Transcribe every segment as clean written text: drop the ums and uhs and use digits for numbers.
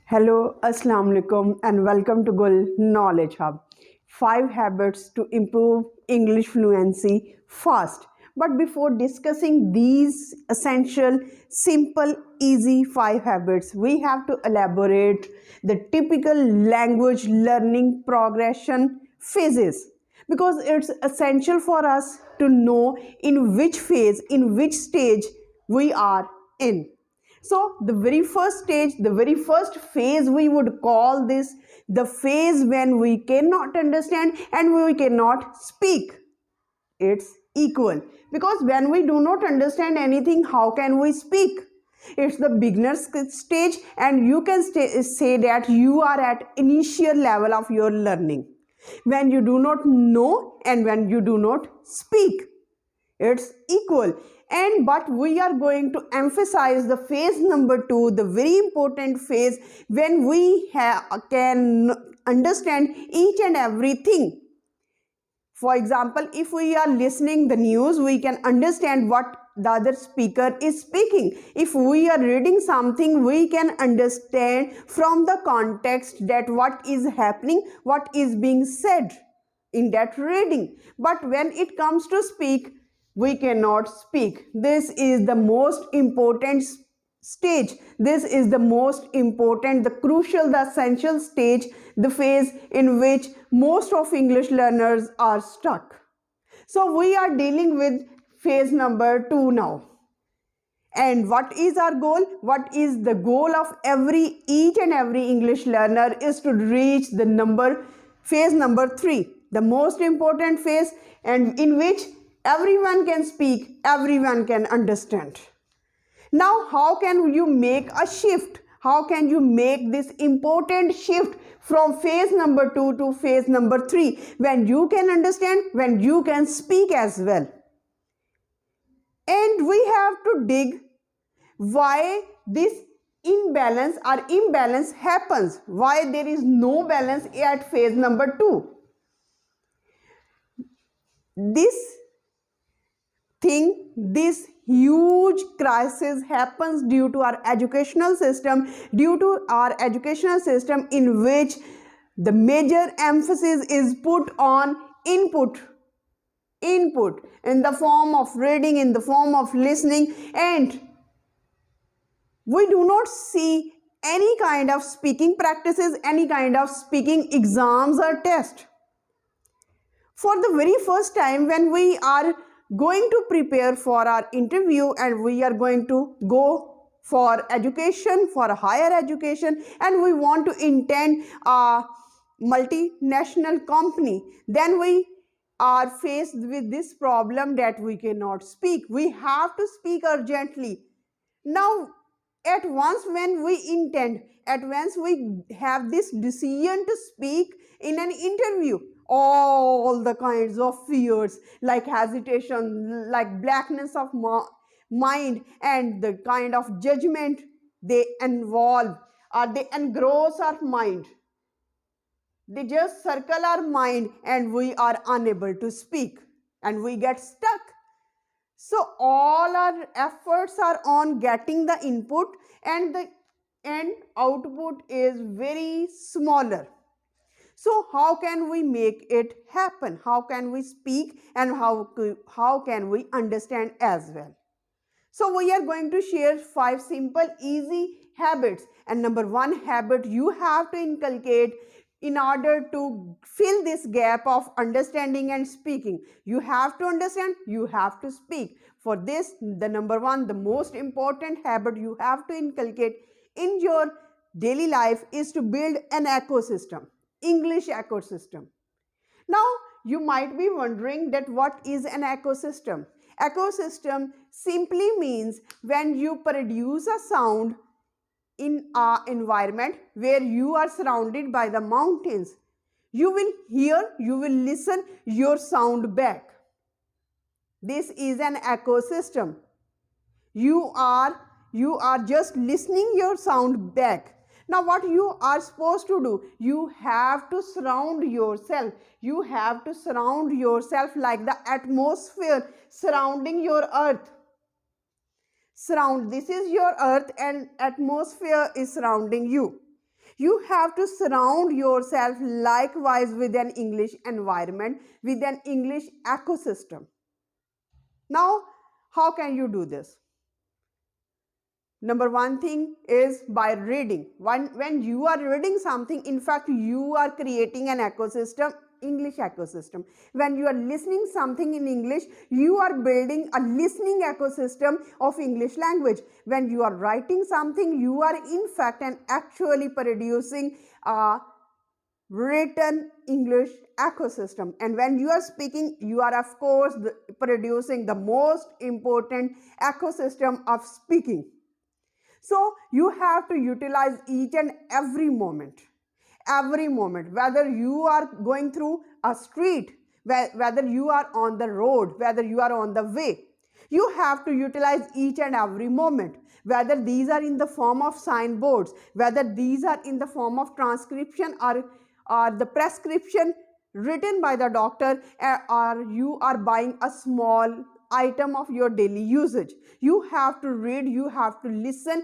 Hello, Assalamu alaikum, and welcome to Gul Knowledge Hub. 5 habits to improve English fluency fast. But before discussing these essential, simple, easy 5 habits, we have to elaborate the typical language learning progression phases because it's essential for us to know in which phase, in which stage we are in. So the very first stage, the very first phase, we would call this the phase when we cannot understand and we cannot speak. It's equal because when we do not understand anything, how can we speak? It's the beginner stage, and you can say that you are at initial level of your learning when you do not know and when you do not speak. It's equal. And but we are going to emphasize the phase number 2, the very important phase when we can understand each and everything. For example, if we are listening the news, we can understand what the other speaker is speaking. If we are reading something, we can understand from the context that what is happening, what is being said in that reading. But when it comes to speak, we cannot speak. This is the most important stage. This is the most important, the crucial, the essential stage, the phase in which most of English learners are stuck. So we are dealing with phase number 2 now. And what is our goal? What is the goal of each and every English learner is to reach the phase number 3, the most important phase, and in which everyone can speak, everyone can understand. Now, how can you make a shift? How can you make this important shift from phase number 2 to phase number 3 when you can understand, when you can speak as well? And we have to dig why this imbalance happens, why there is no balance at phase number 2. This huge crisis happens due to our educational system, in which the major emphasis is put on input in the form of reading, in the form of listening, and we do not see any kind of speaking practices, any kind of speaking exams or tests. For the very first time, when we are going to prepare for our interview and we are going to go for education, for higher education, and we want to attend a multinational company, then we are faced with this problem that we cannot speak. We have to speak urgently. Now, at once we have this decision to speak in an interview, all the kinds of fears like hesitation, like blackness of mind, and the kind of judgment they involve or they engross our mind. They just circle our mind and we are unable to speak and we get stuck. So all our efforts are on getting the input, and the end output is very smaller. So how can we make it happen? How can we speak, and how can we understand as well? So we are going to share 5 simple easy habits, and number 1 habit you have to inculcate in order to fill this gap of understanding and speaking. You have to understand, you have to speak. For this, the number 1, the most important habit you have to inculcate in your daily life is to build an ecosystem, English ecosystem. Now, you might be wondering that what is an ecosystem? Ecosystem simply means when you produce a sound in an environment where you are surrounded by the mountains, you will hear, you will listen your sound back. This is an ecosystem. You are just listening your sound back. Now what you are supposed to do, you have to surround yourself. You have to surround yourself like the atmosphere surrounding your earth. This is your earth, and atmosphere is surrounding you. You have to surround yourself likewise with an English environment, with an English ecosystem. Now, how can you do this? Number one thing is by reading. When you are reading something, in fact, you are creating an ecosystem, English ecosystem. When you are listening something in English, you are building a listening ecosystem of English language. When you are writing something, you are in fact and actually producing a written English ecosystem. And when you are speaking, you are of course producing the most important ecosystem of speaking. So you have to utilize each and every moment, whether you are going through a street, whether you are on the road, whether you are on the way. You have to utilize each and every moment, whether these are in the form of signboards, whether these are in the form of transcription or the prescription written by the doctor, or you are buying a small item of your daily usage. You have to read, you have to listen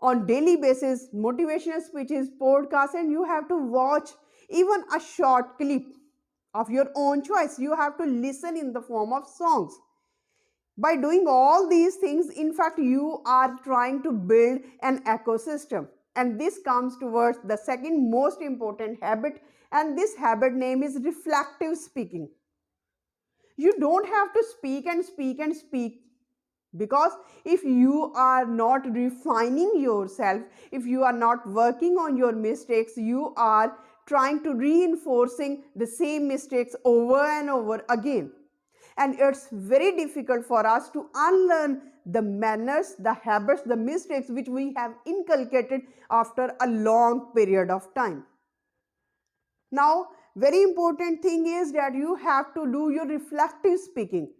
on daily basis, motivational speeches, podcasts, and you have to watch even a short clip of your own choice. You have to listen in the form of songs. By doing all these things, in fact, you are trying to build an ecosystem. And this comes towards the second most important habit, and this habit name is reflective speaking. You don't have to speak and speak and speak, because if you are not refining yourself, if you are not working on your mistakes, you are trying to reinforcing the same mistakes over and over again. And it's very difficult for us to unlearn the manners, the habits, the mistakes which we have inculcated after a long period of time. Now, very important thing is that you have to do your reflective speaking,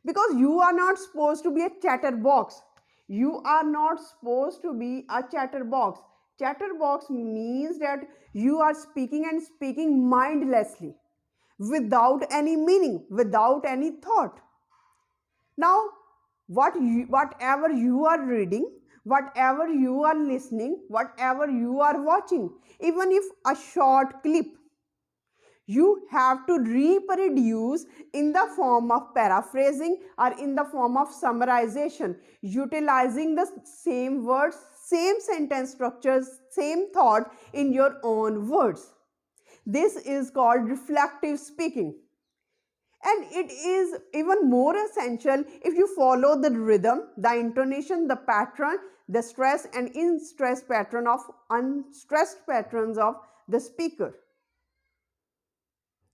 because you are not supposed to be a chatterbox. You are not supposed to be a chatterbox. Chatterbox means that you are speaking and speaking mindlessly, without any meaning, without any thought. Now, whatever you are reading, whatever you are listening, whatever you are watching, even if a short clip, you have to reproduce in the form of paraphrasing or in the form of summarization, utilizing the same words, same sentence structures, same thought in your own words. This is called reflective speaking. And it is even more essential if you follow the rhythm, the intonation, the pattern, the stress and in-stress pattern of unstressed patterns of the speaker.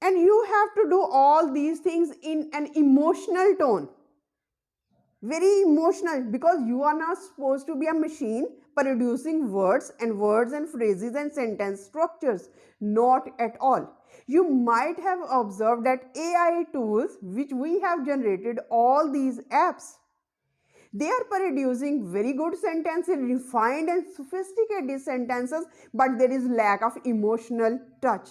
And you have to do all these things in an emotional tone. Very emotional, because you are not supposed to be a machine producing words and phrases and sentence structures. Not at all. You might have observed that AI tools which we have generated, all these apps, they are producing very good sentences, refined and sophisticated sentences, but there is lack of emotional touch.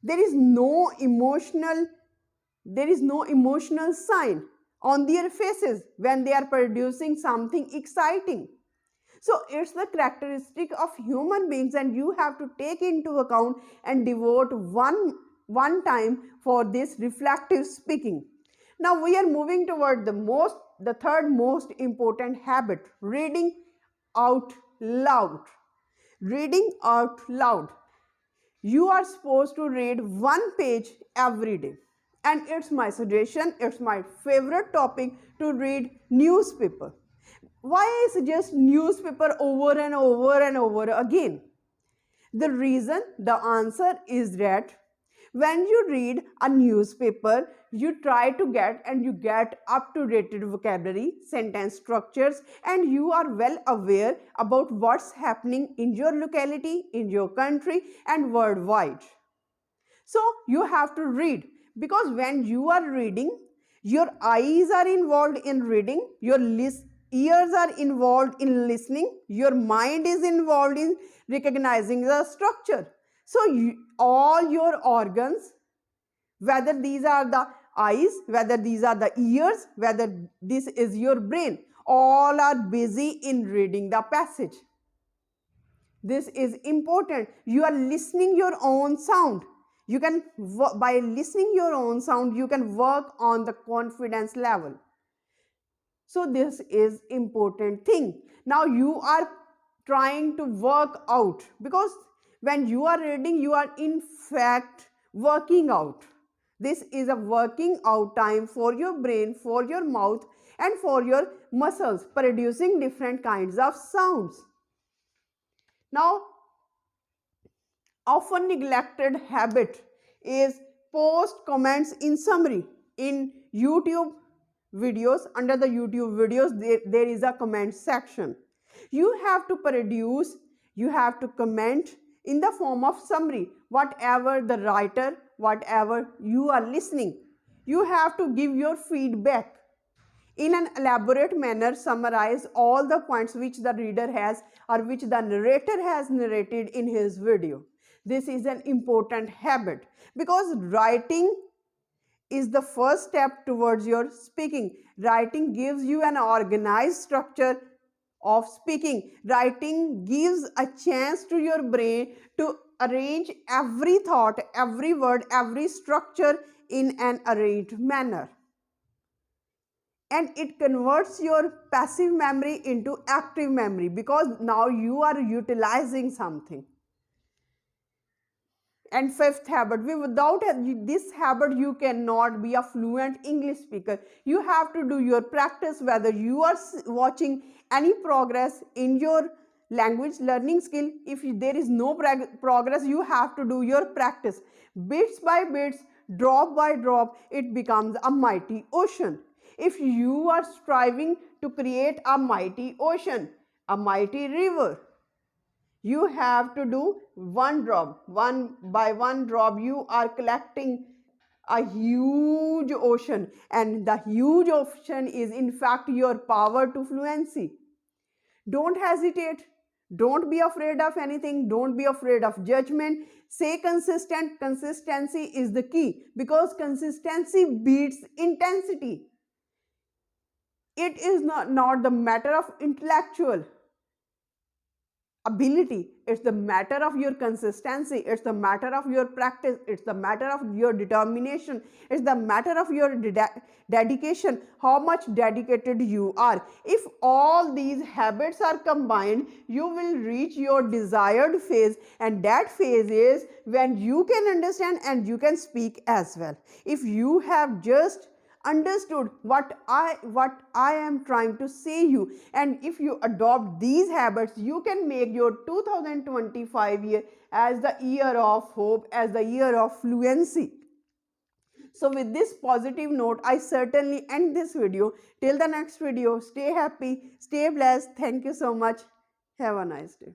There is no emotional sign on their faces when they are producing something exciting. So it's the characteristic of human beings, and you have to take into account and devote one time for this reflective speaking. Now we are moving toward the third most important habit, reading out loud. Reading out loud. You are supposed to read one page every day. And it's my suggestion, it's my favorite topic to read newspaper. Why I suggest newspaper over and over and over again? The reason, the answer is that when you read a newspaper, you try to get up to date vocabulary, sentence structures, and you are well aware about what's happening in your locality, in your country, and worldwide. So you have to read, because when you are reading, your eyes are involved in reading, your ears are involved in listening, your mind is involved in recognizing the structure. So all your organs, whether these are the eyes, whether these are the ears, whether this is your brain, all are busy in reading the passage. This is important. You are listening your own sound. You can, by listening your own sound, you can work on the confidence level. So this is important thing. Now you are trying to work out, because when you are reading, you are in fact working out. This is a working out time for your brain, for your mouth, and for your muscles, producing different kinds of sounds. Now, often neglected habit is post comments in summary. In YouTube videos, under the YouTube videos, there is a comment section. You have to produce, you have to comment in the form of summary, whatever the writer, whatever you are listening. You have to give your feedback in an elaborate manner, summarize all the points which the reader has or which the narrator has narrated in his video. This is an important habit, because writing is the first step towards your speaking. Writing gives you an organized structure of speaking. Writing gives a chance to your brain to arrange every thought, every word, every structure in an arranged manner, and it converts your passive memory into active memory, because now you are utilizing something. And fifth habit, without this habit you cannot be a fluent English speaker. You have to do your practice, whether you are watching any progress in your language learning skill. If there is no progress, you have to do your practice. Bits by bits, drop by drop, it becomes a mighty ocean. If you are striving to create a mighty ocean, a mighty river, you have to do one drop. One by one drop, you are collecting a huge ocean, and the huge ocean is in fact your power to fluency. Don't hesitate. Don't be afraid of anything. Don't be afraid of judgment. Say consistent. Consistency is the key, because consistency beats intensity. It is not the matter of intellectual ability. It's the matter of your consistency. It's the matter of your practice. It's the matter of your determination. It's the matter of your dedication, how much dedicated you are. If all these habits are combined, you will reach your desired phase, and that phase is when you can understand and you can speak as well. If you have just understood what I am trying to say you, and if you adopt these habits, you can make your 2025 year as the year of hope, as the year of fluency. So with this positive note, I certainly end this video. Till the next video, stay happy, stay blessed. Thank you so much. Have a nice day.